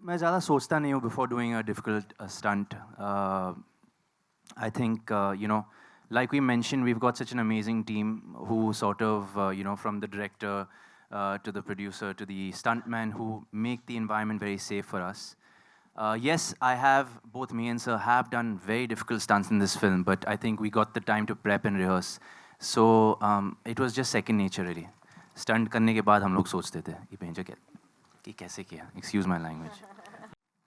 मैं ज़्यादा सोचता नहीं हूँ before doing a difficult stunt. I think, like we mentioned, we've got such an amazing team who sort of, from the director to the producer to the stuntman who make the environment very safe for us. Yes, both me and Sir have done very difficult stunts in this film, but I think we got the time to prep and rehearse. So it was just second nature really. Stunt करने के बाद हम लोग सोचते थे कि भैंचो कि कैसे किया. Excuse my language.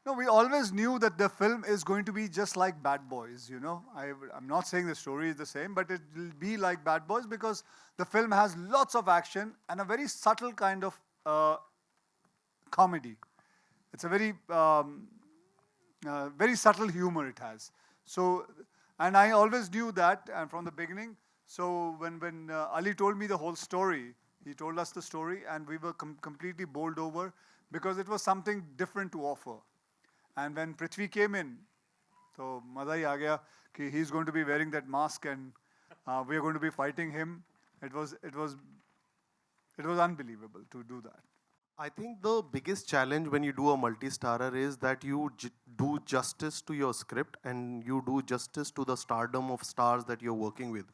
No, we always knew that the film is going to be just like Bad Boys, you know. I'm not saying the story is the same, but it will be like Bad Boys because the film has lots of action and a very subtle kind of comedy. It's a very subtle humor it has. So, and I always knew that, and from the beginning. So when Ali told me the whole story, he told us the story, and we were completely bowled over because it was something different to offer. And when Prithvi came in, so maza hi aa gaya कि he's going to be wearing that mask and we are going to be fighting him. It was unbelievable to do that. I think the biggest challenge when you do a multi-starrer is that you do justice to your script and you do justice to the stardom of stars that you're working with.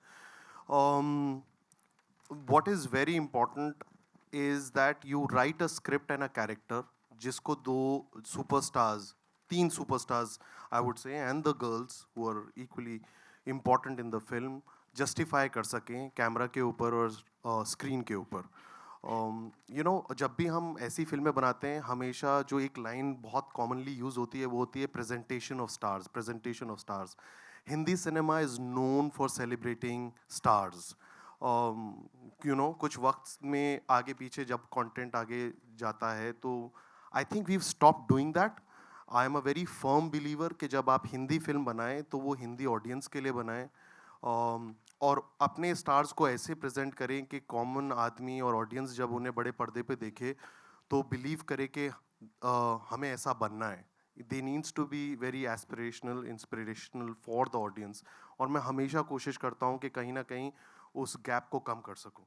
What is very important is that you write a script and a character जिसको दो superstars, teen superstars I would say, and the girls who are equally important in the film justify कर सकें camera के ऊपर और screen के ऊपर. जब भी हम ऐसी फिल्में बनाते हैं हमेशा जो एक लाइन बहुत कॉमनली यूज़ होती है वो होती है presentation of stars. Hindi cinema is known for celebrating stars. कुछ वक्त में आगे पीछे जब कंटेंट आगे जाता है तो I think we stop doing that. I am a very firm believer कि जब आप हिंदी फिल्म बनाएं तो वो हिंदी ऑडियंस के लिए बनाएं और अपने स्टार्स को ऐसे प्रेजेंट करें कि कॉमन आदमी और ऑडियंस जब उन्हें बड़े पर्दे पे देखे तो बिलीव करे कि हमें ऐसा बनना है. They needs to be very aspirational inspirational for the audience. और मैं हमेशा कोशिश करता हूँ कि कहीं ना कहीं उस गैप को कम कर सकूँ.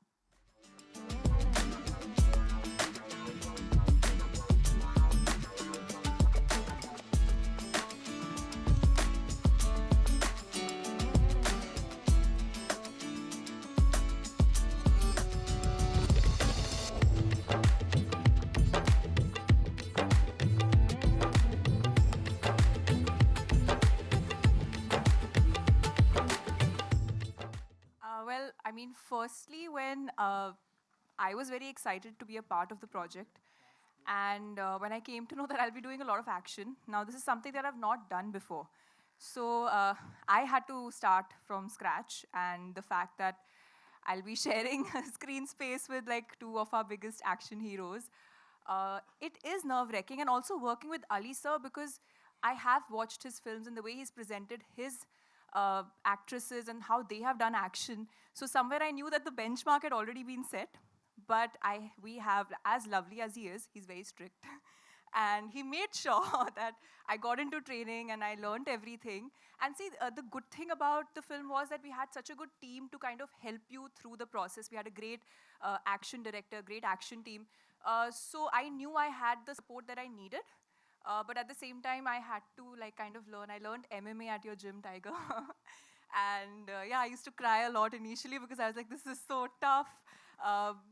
Well, I mean, firstly, when I was very excited to be a part of the project, and when I came to know that I'll be doing a lot of action, now this is something that I've not done before. So I had to start from scratch, and the fact that I'll be sharing screen space with like two of our biggest action heroes, it is nerve-wracking, and also working with Ali sir because I have watched his films and the way he's presented his actresses and how they have done action. So somewhere I knew that the benchmark had already been set, but we have, as lovely as he is, he's very strict. And he made sure that I got into training and I learned everything. And see, the good thing about the film was that we had such a good team to kind of help you through the process. We had a great action director, great action team. So I knew I had the support that I needed. But at the same time, I had to like kind of learn. I learned MMA at your gym, Tiger. And yeah, I used to cry a lot initially because I was like, this is so tough.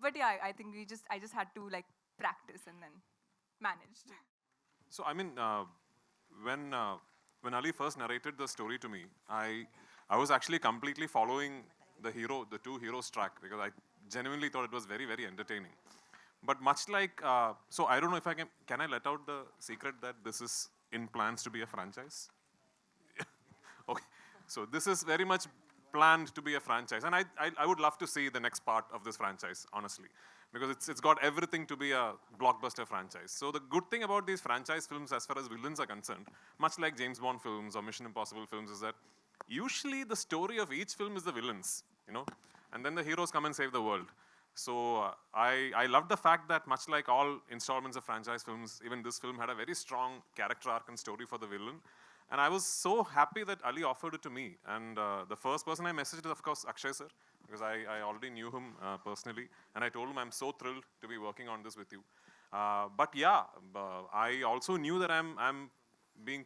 But yeah, I think I just had to like practice and then managed. So I mean, when Ali first narrated the story to me, I was actually completely following the two heroes track because I genuinely thought it was very, very entertaining. But much like, so I don't know if can I let out the secret that this is in plans to be a franchise? Okay, so this is very much planned to be a franchise. And I would love to see the next part of this franchise, honestly, because it's got everything to be a blockbuster franchise. So the good thing about these franchise films as far as villains are concerned, much like James Bond films or Mission Impossible films, is that usually the story of each film is the villains, and then the heroes come and save the world. So I love the fact that much like all installments of franchise films, even this film had a very strong character arc and story for the villain. And I was so happy that Ali offered it to me. And the first person I messaged is, of course, Akshay sir, because I already knew him personally. And I told him, I'm so thrilled to be working on this with you. But yeah, I also knew that I'm being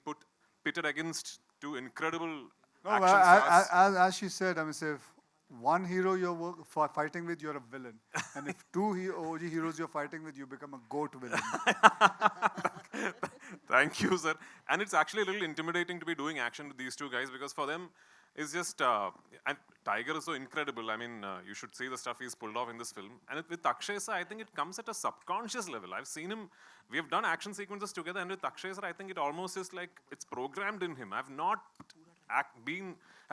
pitted against two incredible No, action stars. as she said, I mean, say if one hero you're fighting with, you're a villain. And if two OG heroes you're fighting with, you become a goat villain. Thank you, sir. And it's actually a little intimidating to be doing action with these two guys because for them, it's just. And Tiger is so incredible. I mean, you should see the stuff he's pulled off in this film. And with Akshay sir, I think it comes at a subconscious level. I've seen him. We have done action sequences together, and with Akshay sir, I think it almost is like it's programmed in him. I've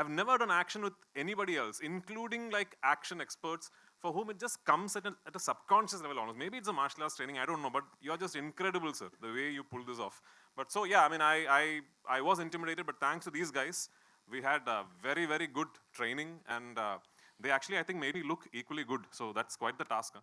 never done action with anybody else, including like action experts for whom it just comes at a subconscious level almost. Maybe it's a martial arts training, I don't know, but you're just incredible, sir, the way you pull this off. But so, yeah, I mean, I was intimidated, but thanks to these guys, we had very, very good training, and they actually, I think, made me look equally good. So that's quite the task. Huh?